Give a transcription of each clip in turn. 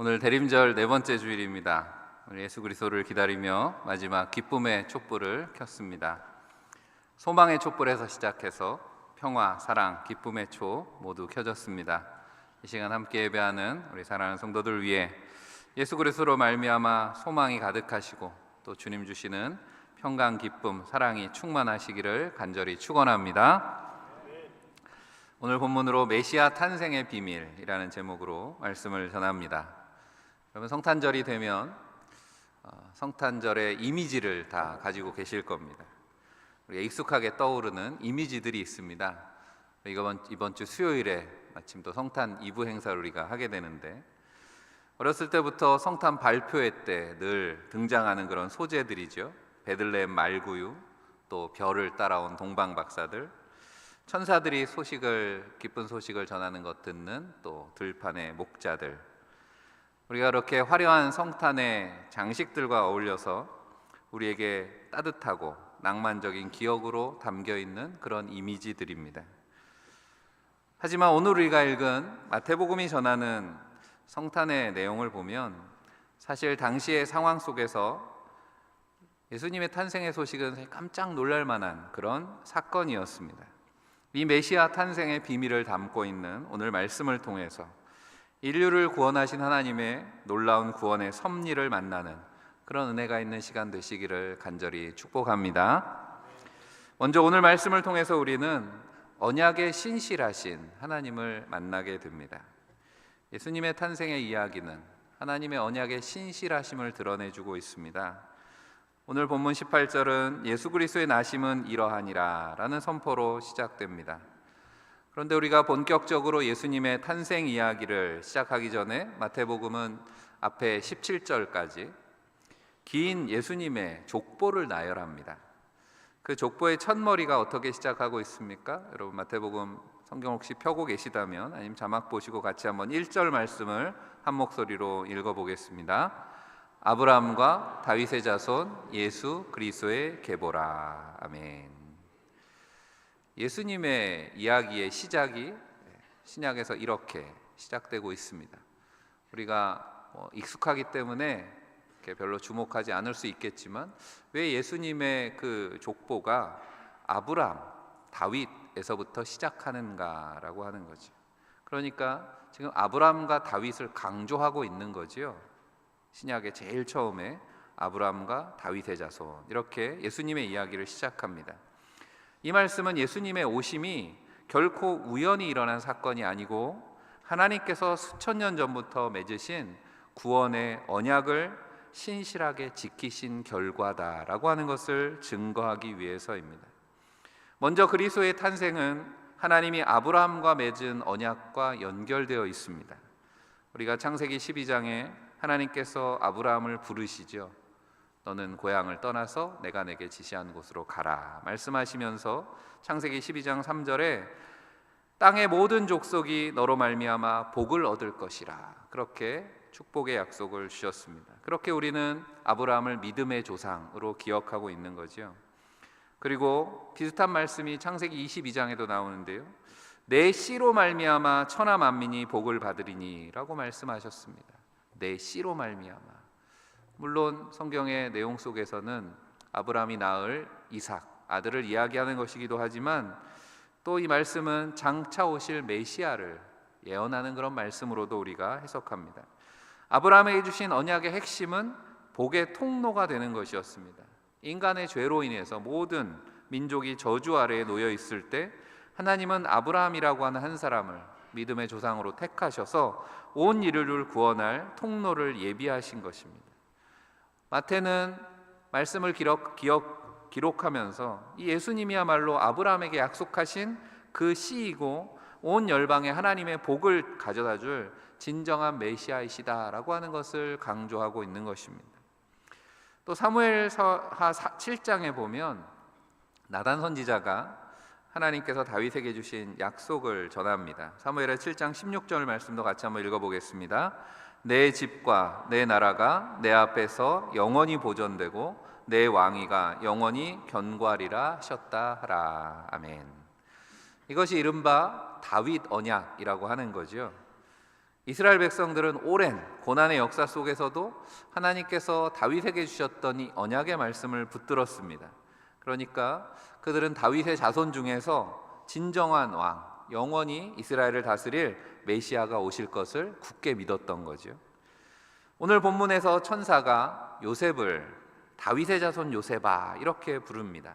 오늘 대림절 네 번째 주일입니다. 우리 예수 그리스도를 기다리며 마지막 기쁨의 촛불을 켰습니다. 소망의 촛불에서 시작해서 평화, 사랑, 기쁨의 초 모두 켜졌습니다. 이 시간 함께 예배하는 우리 사랑하는 성도들 위해 예수 그리스도로 말미암아 소망이 가득하시고 또 주님 주시는 평강, 기쁨, 사랑이 충만하시기를 간절히 축원합니다. 오늘 본문으로 메시아 탄생의 비밀이라는 제목으로 말씀을 전합니다. 여러분, 성탄절이 되면 성탄절의 이미지를 다 가지고 계실 겁니다. 우리가 익숙하게 떠오르는 이미지들이 있습니다. 이번 주 수요일에 마침 또 성탄 2부 행사를 우리가 하게 되는데, 어렸을 때부터 성탄 발표회 때 늘 등장하는 그런 소재들이죠. 베들레헴 말구유, 또 별을 따라온 동방박사들, 천사들이 기쁜 소식을 전하는 것 듣는 또 들판의 목자들, 우리가 이렇게 화려한 성탄의 장식들과 어울려서 우리에게 따뜻하고 낭만적인 기억으로 담겨있는 그런 이미지들입니다. 하지만 오늘 우리가 읽은 마태복음이 전하는 성탄의 내용을 보면 사실 당시의 상황 속에서 예수님의 탄생의 소식은 깜짝 놀랄 만한 그런 사건이었습니다. 이 메시아 탄생의 비밀을 담고 있는 오늘 말씀을 통해서 인류를 구원하신 하나님의 놀라운 구원의 섭리를 만나는 그런 은혜가 있는 시간 되시기를 간절히 축복합니다. 먼저 오늘 말씀을 통해서 우리는 언약의 신실하신 하나님을 만나게 됩니다. 예수님의 탄생의 이야기는 하나님의 언약의 신실하심을 드러내주고 있습니다. 오늘 본문 18절은 예수 그리스도의 나심은 이러하니라 라는 선포로 시작됩니다. 그런데 우리가 본격적으로 예수님의 탄생 이야기를 시작하기 전에 마태복음은 앞에 17절까지 긴 예수님의 족보를 나열합니다. 그 족보의 첫머리가 어떻게 시작하고 있습니까? 여러분, 마태복음 성경 혹시 펴고 계시다면 아니면 자막 보시고 같이 한번 1절 말씀을 한 목소리로 읽어보겠습니다. 아브라함과 다윗의 자손 예수 그리스도의 계보라. 아멘. 예수님의 이야기의 시작이 신약에서 이렇게 시작되고 있습니다. 우리가 익숙하기 때문에 별로 주목하지 않을 수 있겠지만 왜 예수님의 그 족보가 아브라함, 다윗에서부터 시작하는가라고 하는 거죠. 그러니까 지금 아브라함과 다윗을 강조하고 있는 거지요. 신약의 제일 처음에 아브라함과 다윗의 자손, 이렇게 예수님의 이야기를 시작합니다. 이 말씀은 예수님의 오심이 결코 우연히 일어난 사건이 아니고 하나님께서 수천 년 전부터 맺으신 구원의 언약을 신실하게 지키신 결과다라고 하는 것을 증거하기 위해서입니다. 먼저 그리스도의 탄생은 하나님이 아브라함과 맺은 언약과 연결되어 있습니다. 우리가 창세기 12장에 하나님께서 아브라함을 부르시죠. 너는 고향을 떠나서 내가 내게 지시한 곳으로 가라 말씀하시면서 창세기 12장 3절에 땅의 모든 족속이 너로 말미암아 복을 얻을 것이라, 그렇게 축복의 약속을 주셨습니다. 그렇게 우리는 아브라함을 믿음의 조상으로 기억하고 있는 거죠. 그리고 비슷한 말씀이 창세기 22장에도 나오는데요, 내 씨로 말미암아 천하 만민이 복을 받으리니 라고 말씀하셨습니다. 내 씨로 말미암아. 물론 성경의 내용 속에서는 아브라함이 낳을 이삭, 아들을 이야기하는 것이기도 하지만 또 이 말씀은 장차 오실 메시아를 예언하는 그런 말씀으로도 우리가 해석합니다. 아브라함에게 주신 언약의 핵심은 복의 통로가 되는 것이었습니다. 인간의 죄로 인해서 모든 민족이 저주 아래에 놓여 있을 때 하나님은 아브라함이라고 하는 한 사람을 믿음의 조상으로 택하셔서 온 인류를 구원할 통로를 예비하신 것입니다. 마태는 말씀을 기록하면서 이 예수님이야말로 아브라함에게 약속하신 그 씨이고 온 열방에 하나님의 복을 가져다 줄 진정한 메시아이시다라고 하는 것을 강조하고 있는 것입니다. 또 사무엘하 7장에 보면 나단 선지자가 하나님께서 다윗에게 주신 약속을 전합니다. 사무엘하 7장 16절 말씀도 같이 한번 읽어보겠습니다. 내 집과 내 나라가 내 앞에서 영원히 보존되고 내 왕위가 영원히 견고하리라 하셨다 하라. 아멘. 이것이 이른바 다윗 언약이라고 하는 거죠. 이스라엘 백성들은 오랜 고난의 역사 속에서도 하나님께서 다윗에게 주셨던 이 언약의 말씀을 붙들었습니다. 그러니까 그들은 다윗의 자손 중에서 진정한 왕, 영원히 이스라엘을 다스릴 메시아가 오실 것을 굳게 믿었던 거죠. 오늘 본문에서 천사가 요셉을 다윗의 자손 요셉아 이렇게 부릅니다.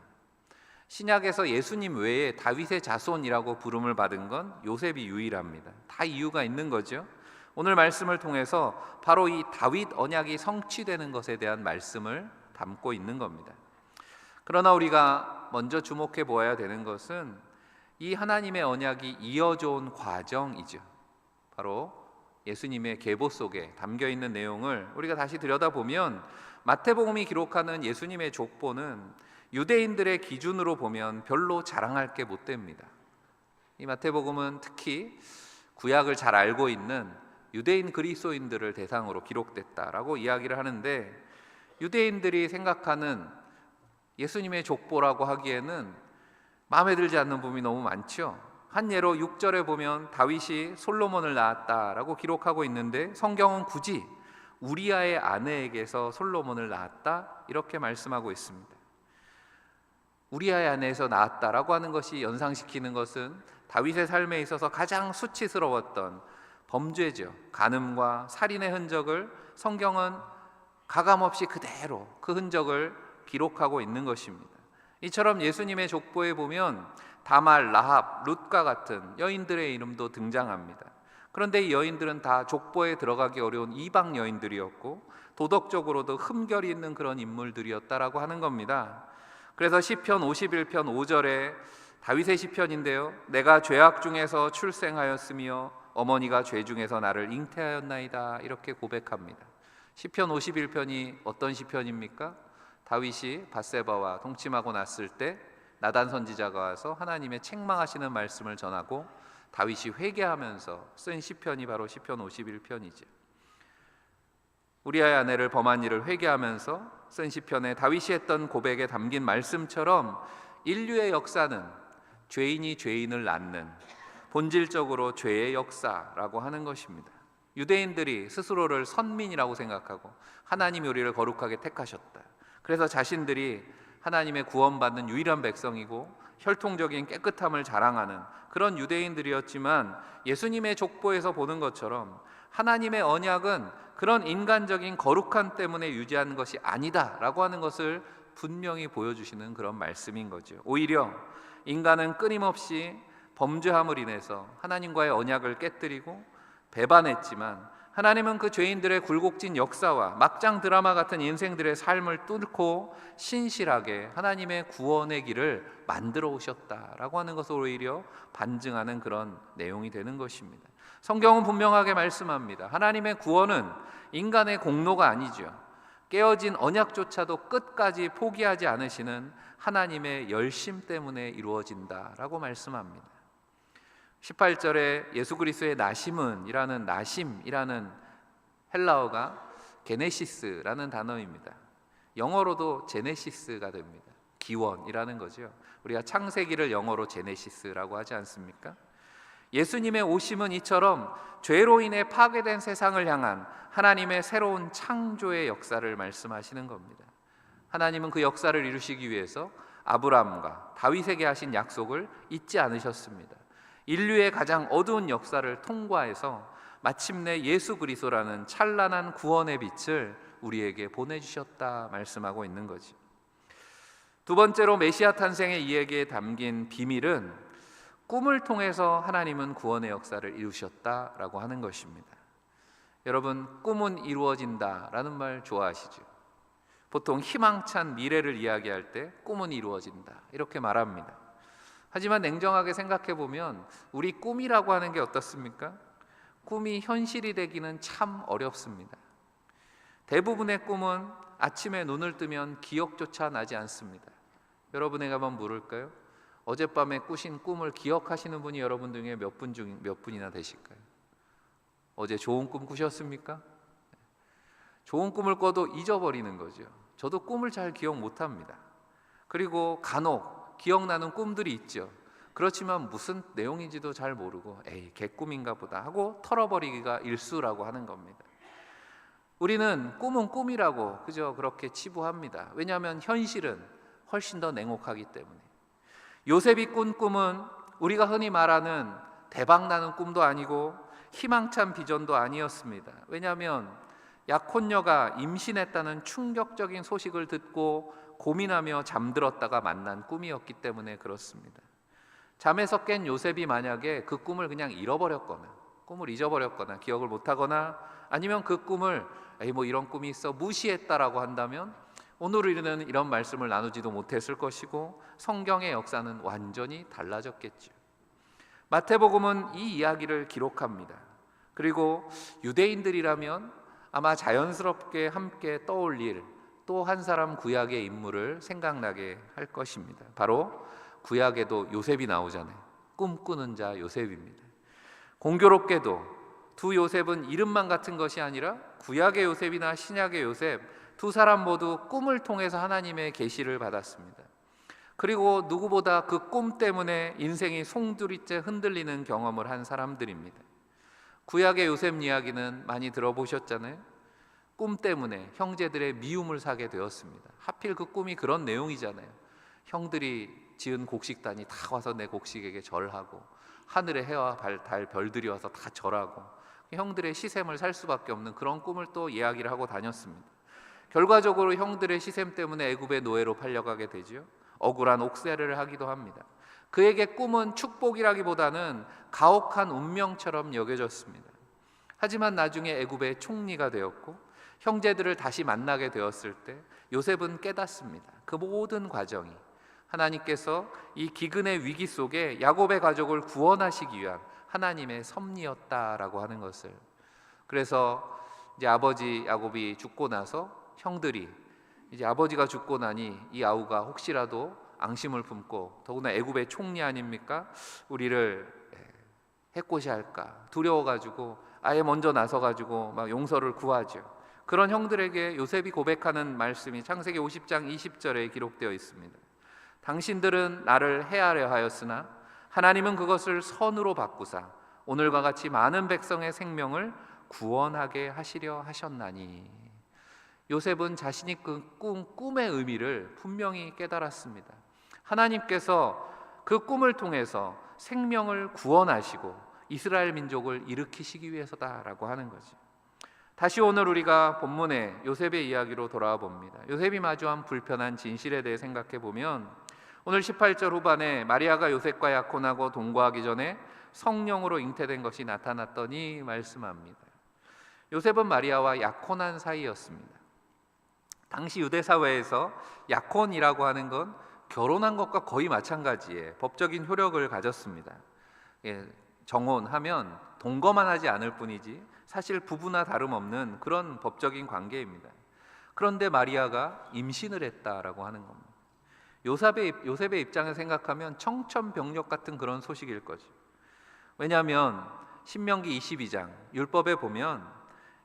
신약에서 예수님 외에 다윗의 자손이라고 부름을 받은 건 요셉이 유일합니다. 다 이유가 있는 거죠. 오늘 말씀을 통해서 바로 이 다윗 언약이 성취되는 것에 대한 말씀을 담고 있는 겁니다. 그러나 우리가 먼저 주목해 보아야 되는 것은 이 하나님의 언약이 이어져 온 과정이죠. 바로 예수님의 계보 속에 담겨 있는 내용을 우리가 다시 들여다보면 마태복음이 기록하는 예수님의 족보는 유대인들의 기준으로 보면 별로 자랑할 게 못 됩니다. 이 마태복음은 특히 구약을 잘 알고 있는 유대인 그리스도인들을 대상으로 기록됐다라고 이야기를 하는데, 유대인들이 생각하는 예수님의 족보라고 하기에는 마음에 들지 않는 부분이 너무 많죠. 한 예로 6절에 보면 다윗이 솔로몬을 낳았다라고 기록하고 있는데 성경은 굳이 우리아의 아내에게서 솔로몬을 낳았다 이렇게 말씀하고 있습니다. 우리아의 아내에서 낳았다라고 하는 것이 연상시키는 것은 다윗의 삶에 있어서 가장 수치스러웠던 범죄죠. 간음과 살인의 흔적을 성경은 가감없이 그대로 그 흔적을 기록하고 있는 것입니다. 이처럼 예수님의 족보에 보면 다말, 라합, 룻과 같은 여인들의 이름도 등장합니다. 그런데 이 여인들은 다 족보에 들어가기 어려운 이방 여인들이었고 도덕적으로도 흠결이 있는 그런 인물들이었다라고 하는 겁니다. 그래서 시편 51편 5절에 다윗의 시편인데요, 내가 죄악 중에서 출생하였으며 어머니가 죄 중에서 나를 잉태하였나이다 이렇게 고백합니다. 시편 51편이 어떤 시편입니까? 다윗이 밧세바와 동침하고 났을 때 나단 선지자가 와서 하나님의 책망하시는 말씀을 전하고 다윗이 회개하면서 쓴 시편이 바로 시편 51편이죠. 우리아의 아내를 범한 일을 회개하면서 쓴 시편에 다윗이 했던 고백에 담긴 말씀처럼 인류의 역사는 죄인이 죄인을 낳는 본질적으로 죄의 역사라고 하는 것입니다. 유대인들이 스스로를 선민이라고 생각하고 하나님이 우리를 거룩하게 택하셨다. 그래서 자신들이 하나님의 구원받는 유일한 백성이고 혈통적인 깨끗함을 자랑하는 그런 유대인들이었지만, 예수님의 족보에서 보는 것처럼 하나님의 언약은 그런 인간적인 거룩함 때문에 유지하는 것이 아니다라고 하는 것을 분명히 보여주시는 그런 말씀인 거죠. 오히려 인간은 끊임없이 범죄함을 인해서 하나님과의 언약을 깨뜨리고 배반했지만, 하나님은 그 죄인들의 굴곡진 역사와 막장 드라마 같은 인생들의 삶을 뚫고 신실하게 하나님의 구원의 길을 만들어 오셨다라고 하는 것을 오히려 반증하는 그런 내용이 되는 것입니다. 성경은 분명하게 말씀합니다. 하나님의 구원은 인간의 공로가 아니죠. 깨어진 언약조차도 끝까지 포기하지 않으시는 하나님의 열심 때문에 이루어진다라고 말씀합니다. 18절에 예수 그리스도의 나심은이라는 나심이라는 헬라어가 게네시스라는 단어입니다. 영어로도 제네시스가 됩니다. 기원이라는 거죠. 우리가 창세기를 영어로 제네시스라고 하지 않습니까? 예수님의 오심은 이처럼 죄로 인해 파괴된 세상을 향한 하나님의 새로운 창조의 역사를 말씀하시는 겁니다. 하나님은 그 역사를 이루시기 위해서 아브라함과 다윗에게 하신 약속을 잊지 않으셨습니다. 인류의 가장 어두운 역사를 통과해서 마침내 예수 그리스도라는 찬란한 구원의 빛을 우리에게 보내주셨다 말씀하고 있는 거지. 두 번째로 메시아 탄생의 이야기에 담긴 비밀은 꿈을 통해서 하나님은 구원의 역사를 이루셨다라고 하는 것입니다. 여러분, 꿈은 이루어진다라는 말 좋아하시죠? 보통 희망찬 미래를 이야기할 때 꿈은 이루어진다 이렇게 말합니다. 하지만 냉정하게 생각해 보면 우리 꿈이라고 하는 게 어떻습니까? 꿈이 현실이 되기는 참 어렵습니다. 대부분의 꿈은 아침에 눈을 뜨면 기억조차 나지 않습니다. 여러분에게 한번 물을까요? 어젯밤에 꾸신 꿈을 기억하시는 분이 여러분 중에 몇 분이나 되실까요? 어제 좋은 꿈 꾸셨습니까? 좋은 꿈을 꿔도 잊어버리는 거죠. 저도 꿈을 잘 기억 못합니다. 그리고 간혹 기억나는 꿈들이 있죠. 그렇지만 무슨 내용인지도 잘 모르고 에이 개꿈인가 보다 하고 털어버리기가 일수라고 하는 겁니다. 우리는 꿈은 꿈이라고 그저 그렇게 치부합니다. 왜냐하면 현실은 훨씬 더 냉혹하기 때문에. 요셉이 꾼 꿈은 우리가 흔히 말하는 대박나는 꿈도 아니고 희망찬 비전도 아니었습니다. 왜냐하면 약혼녀가 임신했다는 충격적인 소식을 듣고 고민하며 잠들었다가 만난 꿈이었기 때문에 그렇습니다. 잠에서 깬 요셉이 만약에 그 꿈을 그냥 잃어버렸거나 꿈을 잊어버렸거나 기억을 못하거나 아니면 그 꿈을 에이 뭐 이런 꿈이 있어 무시했다라고 한다면 오늘 우리는 이런 말씀을 나누지도 못했을 것이고 성경의 역사는 완전히 달라졌겠죠. 마태복음은 이 이야기를 기록합니다. 그리고 유대인들이라면 아마 자연스럽게 함께 떠올릴 또 한 사람 구약의 인물을 생각나게 할 것입니다. 바로 구약에도 요셉이 나오잖아요. 꿈꾸는 자 요셉입니다. 공교롭게도 두 요셉은 이름만 같은 것이 아니라 구약의 요셉이나 신약의 요셉 두 사람 모두 꿈을 통해서 하나님의 계시를 받았습니다. 그리고 누구보다 그 꿈 때문에 인생이 송두리째 흔들리는 경험을 한 사람들입니다. 구약의 요셉 이야기는 많이 들어보셨잖아요. 꿈 때문에 형제들의 미움을 사게 되었습니다. 하필 그 꿈이 그런 내용이잖아요. 형들이 지은 곡식단이 다 와서 내 곡식에게 절하고 하늘의 해와 달 별들이 와서 다 절하고 형들의 시샘을 살 수밖에 없는 그런 꿈을 또 이야기를 하고 다녔습니다. 결과적으로 형들의 시샘 때문에 애굽의 노예로 팔려가게 되죠. 억울한 옥살이를 하기도 합니다. 그에게 꿈은 축복이라기보다는 가혹한 운명처럼 여겨졌습니다. 하지만 나중에 애굽의 총리가 되었고 형제들을 다시 만나게 되었을 때 요셉은 깨닫습니다. 그 모든 과정이 하나님께서 이 기근의 위기 속에 야곱의 가족을 구원하시기 위한 하나님의 섭리였다라고 하는 것을. 그래서 이제 아버지 야곱이 죽고 나서 형들이 이제 아버지가 죽고 나니 이 아우가 혹시라도 앙심을 품고 더구나 애굽의 총리 아닙니까? 우리를 해코시할까 두려워가지고 아예 먼저 나서가지고 막 용서를 구하죠. 그런 형들에게 요셉이 고백하는 말씀이 창세기 50장 20절에 기록되어 있습니다. 당신들은 나를 해하려 하였으나 하나님은 그것을 선으로 바꾸사 오늘과 같이 많은 백성의 생명을 구원하게 하시려 하셨나니. 요셉은 자신이 그 꿈의 의미를 분명히 깨달았습니다. 하나님께서 그 꿈을 통해서 생명을 구원하시고 이스라엘 민족을 일으키시기 위해서다라고 하는 거죠. 다시 오늘 우리가 본문의 요셉의 이야기로 돌아와 봅니다. 요셉이 마주한 불편한 진실에 대해 생각해 보면 오늘 18절 후반에 마리아가 요셉과 약혼하고 동거하기 전에 성령으로 잉태된 것이 나타났더니 말씀합니다. 요셉은 마리아와 약혼한 사이였습니다. 당시 유대 사회에서 약혼이라고 하는 건 결혼한 것과 거의 마찬가지의 법적인 효력을 가졌습니다. 정혼하면 동거만 하지 않을 뿐이지 사실 부부나 다름없는 그런 법적인 관계입니다. 그런데 마리아가 임신을 했다라고 하는 겁니다. 요셉의 입장을 생각하면 청천벽력 같은 그런 소식일 거죠. 왜냐하면 신명기 22장 율법에 보면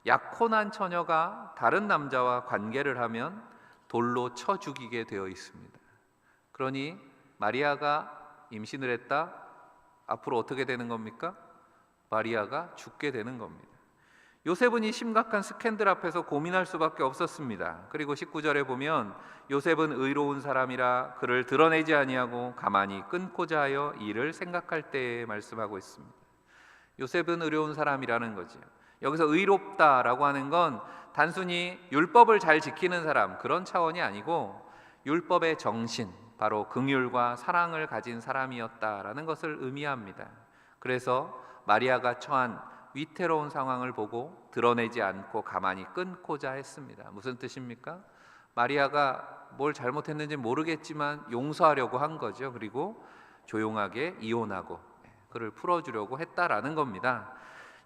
약혼한 처녀가 다른 남자와 관계를 하면 돌로 쳐 죽이게 되어 있습니다. 그러니 마리아가 임신을 했다. 앞으로 어떻게 되는 겁니까? 마리아가 죽게 되는 겁니다. 요셉은 이 심각한 스캔들 앞에서 고민할 수밖에 없었습니다. 그리고 19절에 보면 요셉은 의로운 사람이라 그를 드러내지 아니하고 가만히 끊고자 하여 이를 생각할 때에 말씀하고 있습니다. 요셉은 의로운 사람이라는 거죠. 여기서 의롭다라고 하는 건 단순히 율법을 잘 지키는 사람 그런 차원이 아니고 율법의 정신, 바로 긍휼과 사랑을 가진 사람이었다라는 것을 의미합니다. 그래서 마리아가 처한 위태로운 상황을 보고 드러내지 않고 가만히 끊고자 했습니다. 무슨 뜻입니까? 마리아가 뭘 잘못했는지 모르겠지만 용서하려고 한 거죠. 그리고 조용하게 이혼하고 그를 풀어주려고 했다라는 겁니다.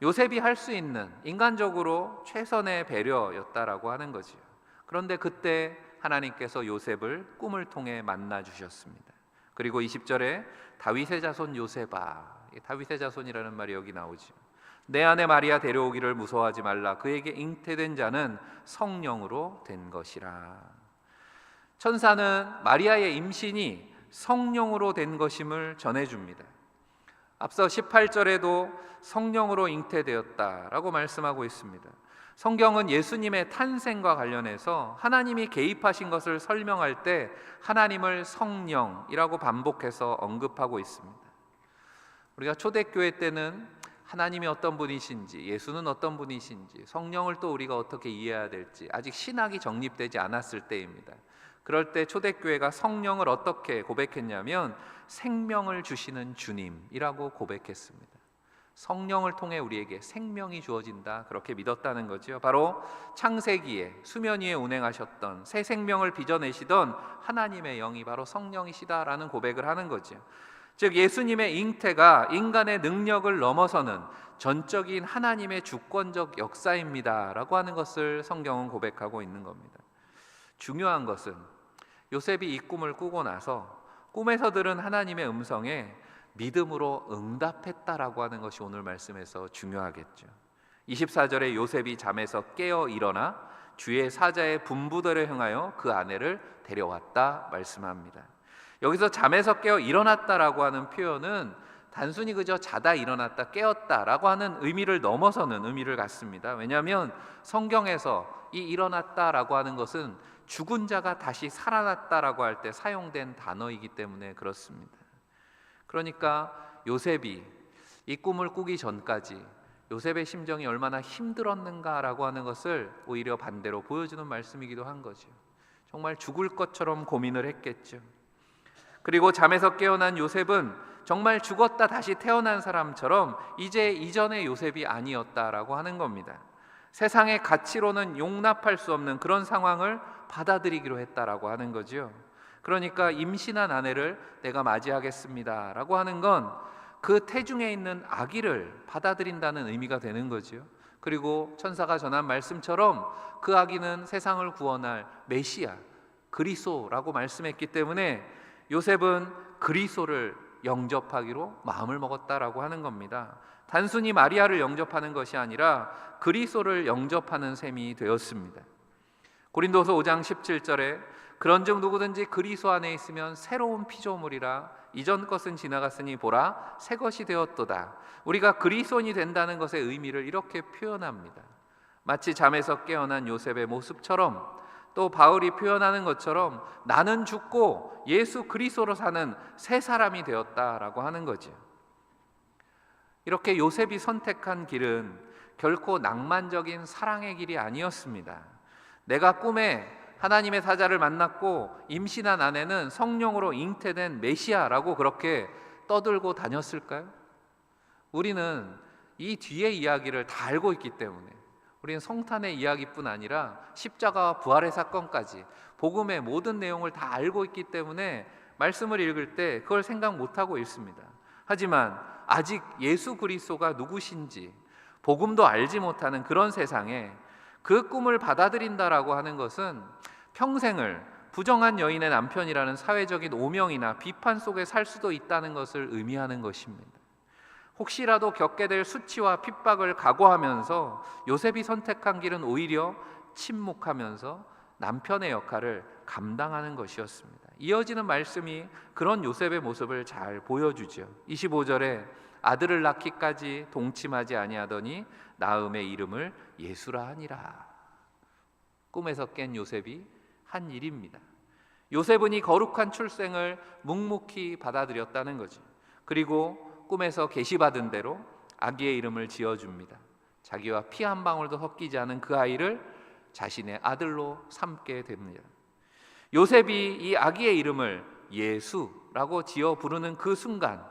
요셉이 할 수 있는 인간적으로 최선의 배려였다라고 하는 거죠. 그런데 그때 하나님께서 요셉을 꿈을 통해 만나 주셨습니다. 그리고 20절에 다윗의 자손 요셉아, 다윗의 자손이라는 말이 여기 나오죠. 내 아내 마리아 데려오기를 무서워하지 말라. 그에게 잉태된 자는 성령으로 된 것이라. 천사는 마리아의 임신이 성령으로 된 것임을 전해줍니다. 앞서 18절에도 성령으로 잉태되었다라고 말씀하고 있습니다. 성경은 예수님의 탄생과 관련해서 하나님이 개입하신 것을 설명할 때 하나님을 성령이라고 반복해서 언급하고 있습니다. 우리가 초대교회 때는 하나님이 어떤 분이신지, 예수는 어떤 분이신지, 성령을 또 우리가 어떻게 이해해야 될지 아직 신학이 정립되지 않았을 때입니다. 그럴 때 초대교회가 성령을 어떻게 고백했냐면 생명을 주시는 주님이라고 고백했습니다. 성령을 통해 우리에게 생명이 주어진다, 그렇게 믿었다는 거죠. 바로 창세기에 수면 위에 운행하셨던 새 생명을 빚어내시던 하나님의 영이 바로 성령이시다라는 고백을 하는 거죠. 즉 예수님의 잉태가 인간의 능력을 넘어서는 전적인 하나님의 주권적 역사입니다라고 하는 것을 성경은 고백하고 있는 겁니다. 중요한 것은 요셉이 이 꿈을 꾸고 나서 꿈에서 들은 하나님의 음성에 믿음으로 응답했다라고 하는 것이 오늘 말씀에서 중요하겠죠. 24절에 요셉이 잠에서 깨어 일어나 주의 사자의 분부대로 행하여 그 아내를 데려왔다 말씀합니다. 여기서 잠에서 깨어 일어났다라고 하는 표현은 단순히 그저 자다 일어났다 깨었다라고 하는 의미를 넘어서는 의미를 갖습니다. 왜냐하면 성경에서 이 일어났다라고 하는 것은 죽은 자가 다시 살아났다라고 할 때 사용된 단어이기 때문에 그렇습니다. 그러니까 요셉이 이 꿈을 꾸기 전까지 요셉의 심정이 얼마나 힘들었는가라고 하는 것을 오히려 반대로 보여주는 말씀이기도 한 거죠. 정말 죽을 것처럼 고민을 했겠죠. 그리고 잠에서 깨어난 요셉은 정말 죽었다 다시 태어난 사람처럼 이제 이전의 요셉이 아니었다라고 하는 겁니다. 세상의 가치로는 용납할 수 없는 그런 상황을 받아들이기로 했다라고 하는 거죠. 그러니까 임신한 아내를 내가 맞이하겠습니다 라고 하는 건 그 태중에 있는 아기를 받아들인다는 의미가 되는 거죠. 그리고 천사가 전한 말씀처럼 그 아기는 세상을 구원할 메시아, 그리스도라고 말씀했기 때문에 요셉은 그리스도를 영접하기로 마음을 먹었다라고 하는 겁니다. 단순히 마리아를 영접하는 것이 아니라 그리스도를 영접하는 셈이 되었습니다. 고린도서 5장 17절에 그런즉 누구든지 그리스도 안에 있으면 새로운 피조물이라 이전 것은 지나갔으니 보라 새 것이 되었도다. 우리가 그리스도인이 된다는 것의 의미를 이렇게 표현합니다. 마치 잠에서 깨어난 요셉의 모습처럼 또 바울이 표현하는 것처럼 나는 죽고 예수 그리스도로 사는 새 사람이 되었다라고 하는 거죠. 이렇게 요셉이 선택한 길은 결코 낭만적인 사랑의 길이 아니었습니다. 내가 꿈에 하나님의 사자를 만났고 임신한 아내는 성령으로 잉태된 메시아라고 그렇게 떠들고 다녔을까요? 우리는 이 뒤의 이야기를 다 알고 있기 때문에 우리는 성탄의 이야기뿐 아니라 십자가와 부활의 사건까지 복음의 모든 내용을 다 알고 있기 때문에 말씀을 읽을 때 그걸 생각 못하고 읽습니다. 하지만 아직 예수 그리스도가 누구신지 복음도 알지 못하는 그런 세상에 그 꿈을 받아들인다라고 하는 것은 평생을 부정한 여인의 남편이라는 사회적인 오명이나 비판 속에 살 수도 있다는 것을 의미하는 것입니다. 혹시라도 겪게 될 수치와 핍박을 각오하면서 요셉이 선택한 길은 오히려 침묵하면서 남편의 역할을 감당하는 것이었습니다. 이어지는 말씀이 그런 요셉의 모습을 잘 보여주죠. 25절에 아들을 낳기까지 동침하지 아니하더니 낳음의 이름을 예수라 하니라. 꿈에서 깬 요셉이 한 일입니다. 요셉은 이 거룩한 출생을 묵묵히 받아들였다는 거죠. 그리고 꿈에서 계시받은 대로 아기의 이름을 지어줍니다. 자기와 피 한 방울도 섞이지 않은 그 아이를 자신의 아들로 삼게 됩니다. 요셉이 이 아기의 이름을 예수라고 지어 부르는 그 순간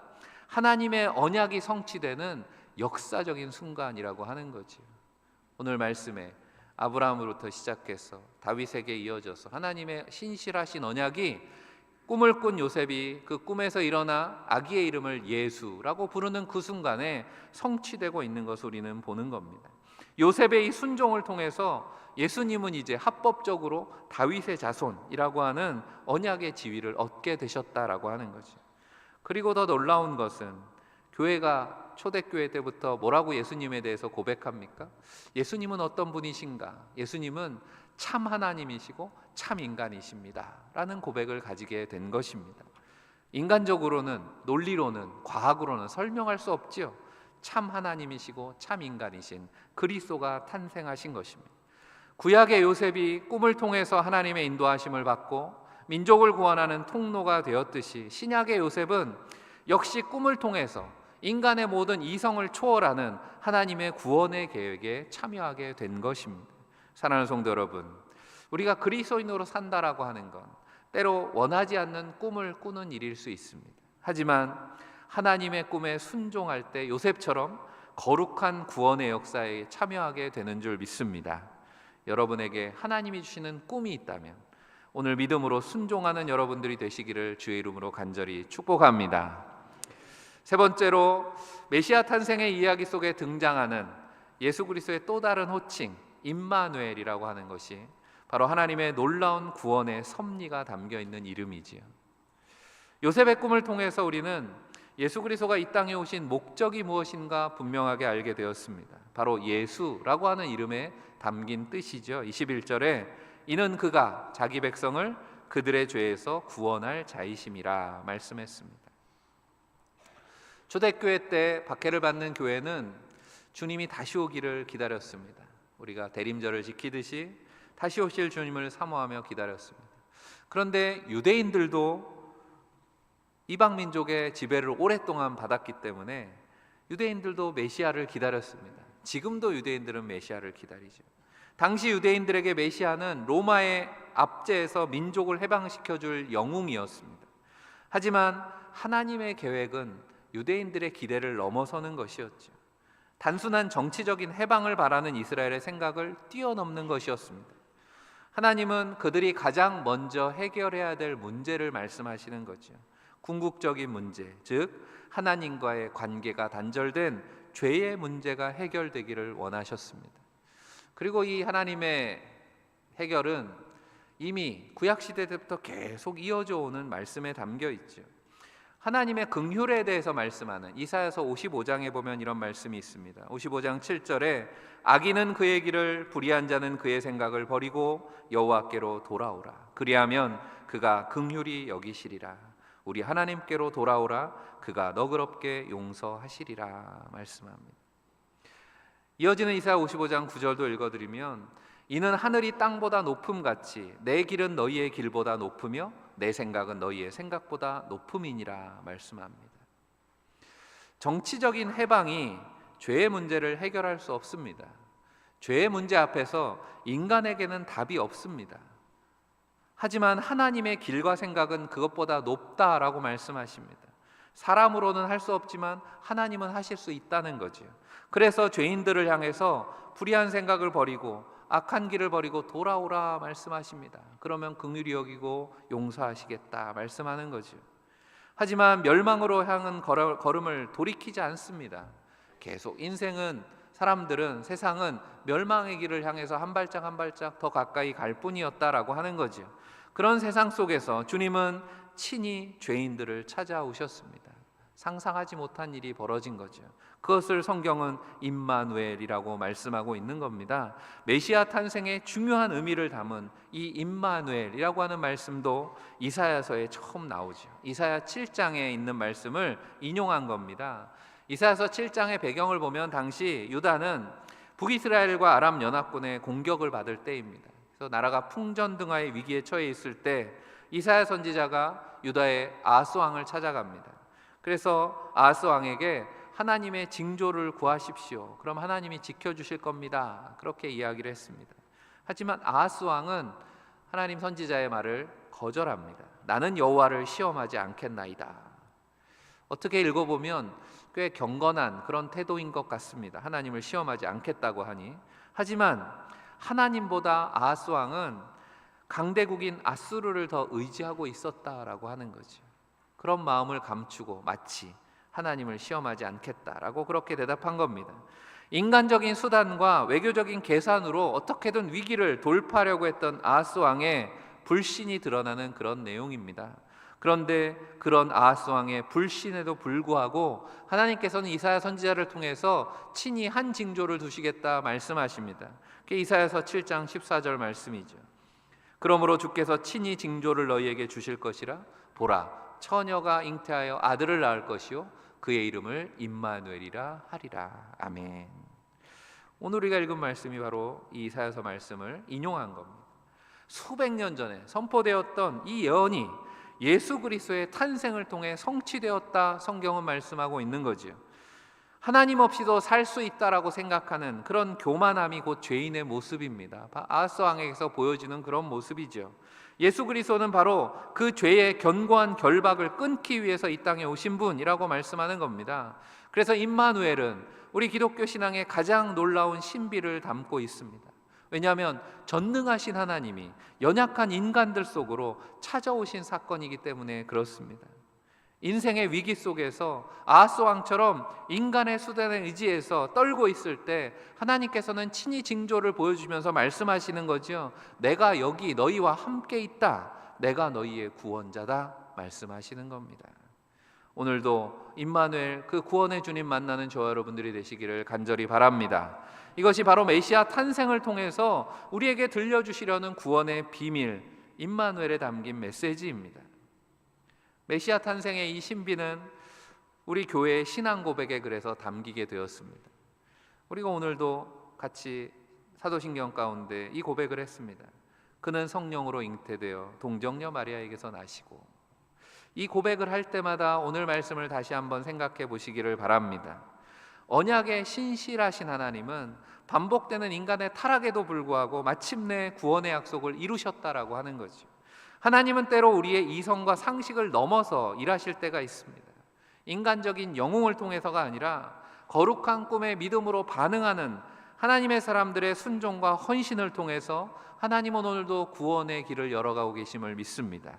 하나님의 언약이 성취되는 역사적인 순간이라고 하는 거죠. 오늘 말씀에 아브라함으로부터 시작해서 다윗에게 이어져서 하나님의 신실하신 언약이 꿈을 꾼 요셉이 그 꿈에서 일어나 아기의 이름을 예수라고 부르는 그 순간에 성취되고 있는 것을 우리는 보는 겁니다. 요셉의 이 순종을 통해서 예수님은 이제 합법적으로 다윗의 자손이라고 하는 언약의 지위를 얻게 되셨다라고 하는 거죠. 그리고 더 놀라운 것은 교회가 초대교회 때부터 뭐라고 예수님에 대해서 고백합니까? 예수님은 어떤 분이신가? 예수님은 참 하나님이시고 참 인간이십니다 라는 고백을 가지게 된 것입니다. 인간적으로는, 논리로는, 과학으로는 설명할 수 없지요. 참 하나님이시고 참 인간이신 그리스도가 탄생하신 것입니다. 구약의 요셉이 꿈을 통해서 하나님의 인도하심을 받고 민족을 구원하는 통로가 되었듯이 신약의 요셉은 역시 꿈을 통해서 인간의 모든 이성을 초월하는 하나님의 구원의 계획에 참여하게 된 것입니다. 사랑하는 성도 여러분, 우리가 그리스도인으로 산다라고 하는 건 때로 원하지 않는 꿈을 꾸는 일일 수 있습니다. 하지만 하나님의 꿈에 순종할 때 요셉처럼 거룩한 구원의 역사에 참여하게 되는 줄 믿습니다. 여러분에게 하나님이 주시는 꿈이 있다면 오늘 믿음으로 순종하는 여러분들이 되시기를 주의 이름으로 간절히 축복합니다. 세 번째로, 메시아 탄생의 이야기 속에 등장하는 예수 그리스도의 또 다른 호칭 임마누엘이라고 하는 것이 바로 하나님의 놀라운 구원의 섭리가 담겨 있는 이름이지요. 요셉의 꿈을 통해서 우리는 예수 그리스도가 이 땅에 오신 목적이 무엇인가 분명하게 알게 되었습니다. 바로 예수라고 하는 이름에 담긴 뜻이죠. 21절에 이는 그가 자기 백성을 그들의 죄에서 구원할 자이심이라 말씀했습니다. 초대교회 때 박해를 받는 교회는 주님이 다시 오기를 기다렸습니다. 우리가 대림절을 지키듯이 다시 오실 주님을 사모하며 기다렸습니다. 그런데 유대인들도 이방 민족의 지배를 오랫동안 받았기 때문에 유대인들도 메시아를 기다렸습니다. 지금도 유대인들은 메시아를 기다리죠. 당시 유대인들에게 메시아는 로마의 압제에서 민족을 해방시켜줄 영웅이었습니다. 하지만 하나님의 계획은 유대인들의 기대를 넘어서는 것이었죠. 단순한 정치적인 해방을 바라는 이스라엘의 생각을 뛰어넘는 것이었습니다. 하나님은 그들이 가장 먼저 해결해야 될 문제를 말씀하시는 거죠. 궁극적인 문제, 즉 하나님과의 관계가 단절된 죄의 문제가 해결되기를 원하셨습니다. 그리고 이 하나님의 해결은 이미 구약시대 때부터 계속 이어져 오는 말씀에 담겨 있죠. 하나님의 긍휼에 대해서 말씀하는 이사야서 55장에 보면 이런 말씀이 있습니다. 55장 7절에 악인은 그의 길을, 불의한 자는 그의 생각을 버리고 여호와께로 돌아오라. 그리하면 그가 긍휼히 여기시리라. 우리 하나님께로 돌아오라. 그가 너그럽게 용서하시리라 말씀합니다. 이어지는 이사야 55장 9절도 읽어드리면 이는 하늘이 땅보다 높음같이 내 길은 너희의 길보다 높으며 내 생각은 너희의 생각보다 높음이니라 말씀합니다. 정치적인 해방이 죄의 문제를 해결할 수 없습니다. 죄의 문제 앞에서 인간에게는 답이 없습니다. 하지만 하나님의 길과 생각은 그것보다 높다라고 말씀하십니다. 사람으로는 할 수 없지만 하나님은 하실 수 있다는 거죠. 그래서 죄인들을 향해서 불의한 생각을 버리고 악한 길을 버리고 돌아오라 말씀하십니다. 그러면 긍휼히 여기고 용서하시겠다 말씀하는 거죠. 하지만 멸망으로 향한 걸음을 돌이키지 않습니다. 계속 인생은, 사람들은, 세상은 멸망의 길을 향해서 한 발짝 한 발짝 더 가까이 갈 뿐이었다라고 하는 거죠. 그런 세상 속에서 주님은 친히 죄인들을 찾아오셨습니다. 상상하지 못한 일이 벌어진 거죠. 그것을 성경은 임마누엘이라고 말씀하고 있는 겁니다. 메시아 탄생의 중요한 의미를 담은 이 임마누엘이라고 하는 말씀도 이사야서에 처음 나오죠. 이사야 7장에 있는 말씀을 인용한 겁니다. 이사야서 7장의 배경을 보면 당시 유다는 북이스라엘과 아람 연합군의 공격을 받을 때입니다. 그래서 나라가 풍전등화의 위기에 처해 있을 때 이사야 선지자가 유다의 아하스 왕을 찾아갑니다. 그래서 아하스 왕에게 하나님의 징조를 구하십시오. 그럼 하나님이 지켜주실 겁니다. 그렇게 이야기를 했습니다. 하지만 아하스 왕은 하나님 선지자의 말을 거절합니다. 나는 여호와를 시험하지 않겠나이다. 어떻게 읽어보면 꽤 경건한 그런 태도인 것 같습니다. 하나님을 시험하지 않겠다고 하니. 하지만 하나님보다 아하스 왕은 강대국인 아수르를 더 의지하고 있었다라고 하는 거죠. 그런 마음을 감추고 마치 하나님을 시험하지 않겠다라고 그렇게 대답한 겁니다. 인간적인 수단과 외교적인 계산으로 어떻게든 위기를 돌파하려고 했던 아하스 왕의 불신이 드러나는 그런 내용입니다. 그런데 그런 아하스 왕의 불신에도 불구하고 하나님께서는 이사야 선지자를 통해서 친히 한 징조를 두시겠다 말씀하십니다. 그게 이사야서 7장 14절 말씀이죠. 그러므로 주께서 친히 징조를 너희에게 주실 것이라. 보라, 처녀가 잉태하여 아들을 낳을 것이요 그의 이름을 임마누엘이라 하리라. 아멘. 오늘 우리가 읽은 말씀이 바로 이 이사야서 말씀을 인용한 겁니다. 수백 년 전에 선포되었던 이 예언이 예수 그리스도의 탄생을 통해 성취되었다, 성경은 말씀하고 있는 거지요. 하나님 없이도 살 수 있다라고 생각하는 그런 교만함이 곧 죄인의 모습입니다. 아하스 왕에게서 보여지는 그런 모습이죠. 예수 그리스도는 바로 그 죄의 견고한 결박을 끊기 위해서 이 땅에 오신 분이라고 말씀하는 겁니다. 그래서 임마누엘은 우리 기독교 신앙의 가장 놀라운 신비를 담고 있습니다. 왜냐하면 전능하신 하나님이 연약한 인간들 속으로 찾아오신 사건이기 때문에 그렇습니다. 인생의 위기 속에서 아하스 왕처럼 인간의 수단에 의지해서 떨고 있을 때 하나님께서는 친히 징조를 보여주면서 말씀하시는 거죠. 내가 여기 너희와 함께 있다. 내가 너희의 구원자다 말씀하시는 겁니다. 오늘도 임마누엘 그 구원의 주님 만나는 저와 여러분들이 되시기를 간절히 바랍니다. 이것이 바로 메시아 탄생을 통해서 우리에게 들려주시려는 구원의 비밀, 임마누엘에 담긴 메시지입니다. 메시아 탄생의 이 신비는 우리 교회의 신앙 고백에 그래서 담기게 되었습니다. 우리가 오늘도 같이 사도신경 가운데 이 고백을 했습니다. 그는 성령으로 잉태되어 동정녀 마리아에게서 나시고, 이 고백을 할 때마다 오늘 말씀을 다시 한번 생각해 보시기를 바랍니다. 언약의 신실하신 하나님은 반복되는 인간의 타락에도 불구하고 마침내 구원의 약속을 이루셨다라고 하는 거죠. 하나님은 때로 우리의 이성과 상식을 넘어서 일하실 때가 있습니다. 인간적인 영웅을 통해서가 아니라 거룩한 꿈에 믿음으로 반응하는 하나님의 사람들의 순종과 헌신을 통해서 하나님은 오늘도 구원의 길을 열어가고 계심을 믿습니다.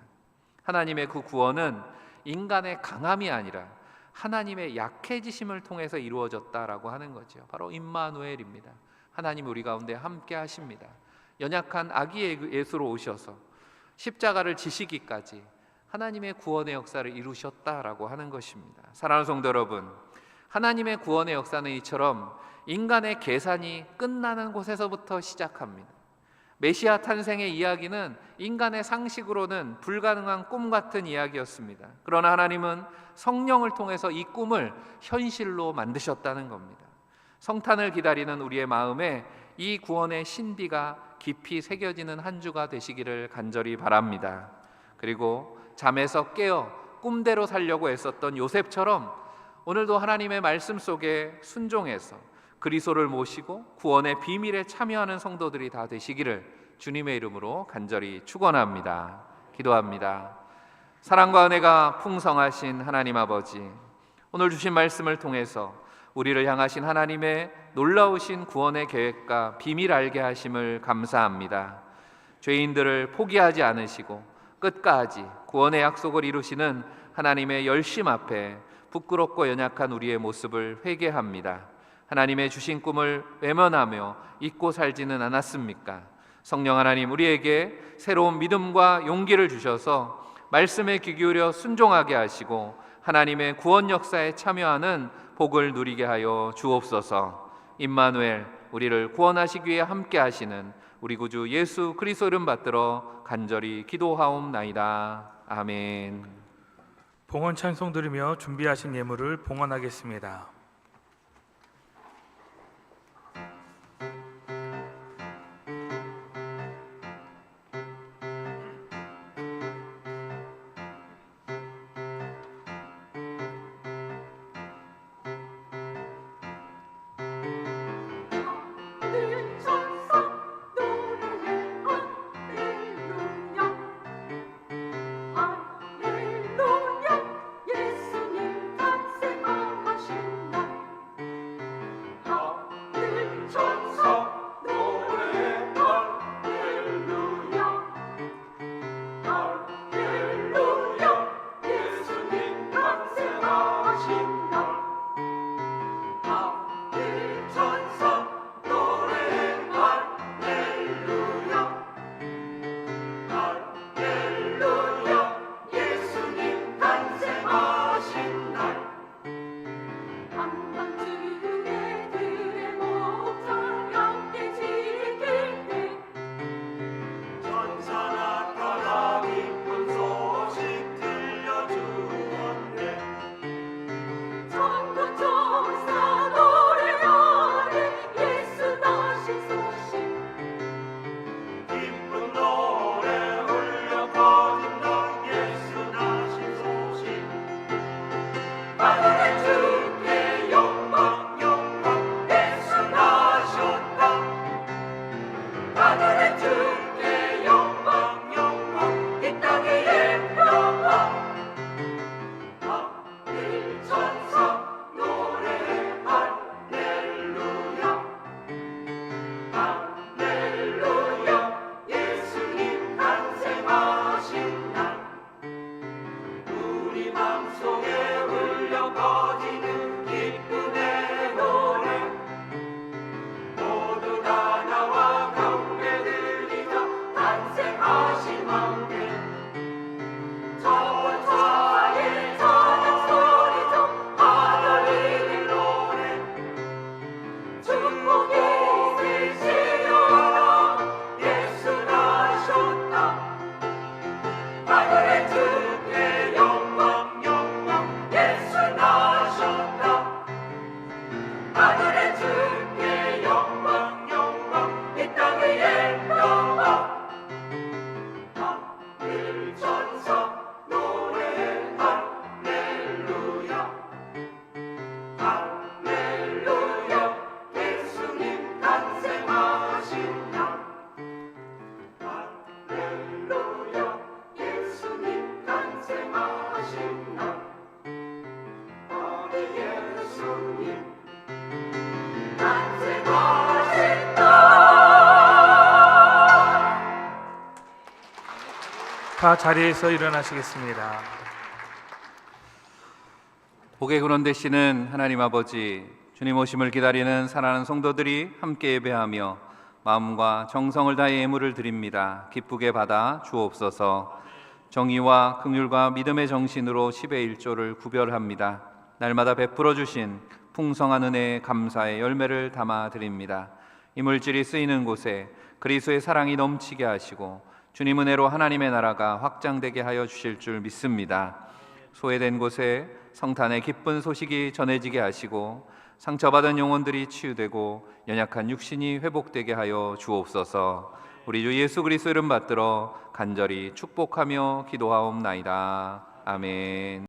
하나님의 그 구원은 인간의 강함이 아니라 하나님의 약해지심을 통해서 이루어졌다라고 하는 거죠. 바로 임마누엘입니다. 하나님 우리 가운데 함께 하십니다. 연약한 아기 예수로 오셔서 십자가를 지시기까지 하나님의 구원의 역사를 이루셨다라고 하는 것입니다. 사랑하는 성도 여러분, 하나님의 구원의 역사는 이처럼 인간의 계산이 끝나는 곳에서부터 시작합니다. 메시아 탄생의 이야기는 인간의 상식으로는 불가능한 꿈 같은 이야기였습니다. 그러나 하나님은 성령을 통해서 이 꿈을 현실로 만드셨다는 겁니다. 성탄을 기다리는 우리의 마음에 이 구원의 신비가 깊이 새겨지는 한 주가 되시기를 간절히 바랍니다. 그리고 잠에서 깨어 꿈대로 살려고 애썼던 요셉처럼 오늘도 하나님의 말씀 속에 순종해서 그리스도를 모시고 구원의 비밀에 참여하는 성도들이 다 되시기를 주님의 이름으로 간절히 축원합니다. 기도합니다. 사랑과 은혜가 풍성하신 하나님 아버지, 오늘 주신 말씀을 통해서 우리를 향하신 하나님의 놀라우신 구원의 계획과 비밀 알게 하심을 감사합니다. 죄인들을 포기하지 않으시고 끝까지 구원의 약속을 이루시는 하나님의 열심 앞에 부끄럽고 연약한 우리의 모습을 회개합니다. 하나님의 주신 꿈을 외면하며 잊고 살지는 않았습니까? 성령 하나님, 우리에게 새로운 믿음과 용기를 주셔서 말씀에 귀 기울여 순종하게 하시고 하나님의 구원 역사에 참여하는 복을 누리게 하여 주옵소서. 임마누엘, 우리를 구원하시기 위해 함께 하시는 우리 구주 예수 그리스도 이름 받들어 간절히 기도하옵나이다. 아멘. 봉헌 찬송 들으며 준비하신 예물을 봉헌하겠습니다. 예수님 탄생하신 다 자리에서 일어나시겠습니다. 복의 근원 되시는 하나님 아버지, 주님 오심을 기다리는 사랑하는 성도들이 함께 예배하며 마음과 정성을 다해 예물을 드립니다. 기쁘게 받아 주옵소서. 정의와 긍휼과 믿음의 정신으로 10의 1조를 구별합니다. 날마다 베풀어 주신 풍성한 은혜의 감사의 열매를 담아 드립니다. 이 물질이 쓰이는 곳에 그리스도의 사랑이 넘치게 하시고 주님 은혜로 하나님의 나라가 확장되게 하여 주실 줄 믿습니다. 소외된 곳에 성탄의 기쁜 소식이 전해지게 하시고 상처받은 영혼들이 치유되고 연약한 육신이 회복되게 하여 주옵소서. 우리 주 예수 그리스도 이름 받들어 간절히 축복하며 기도하옵나이다. 아멘.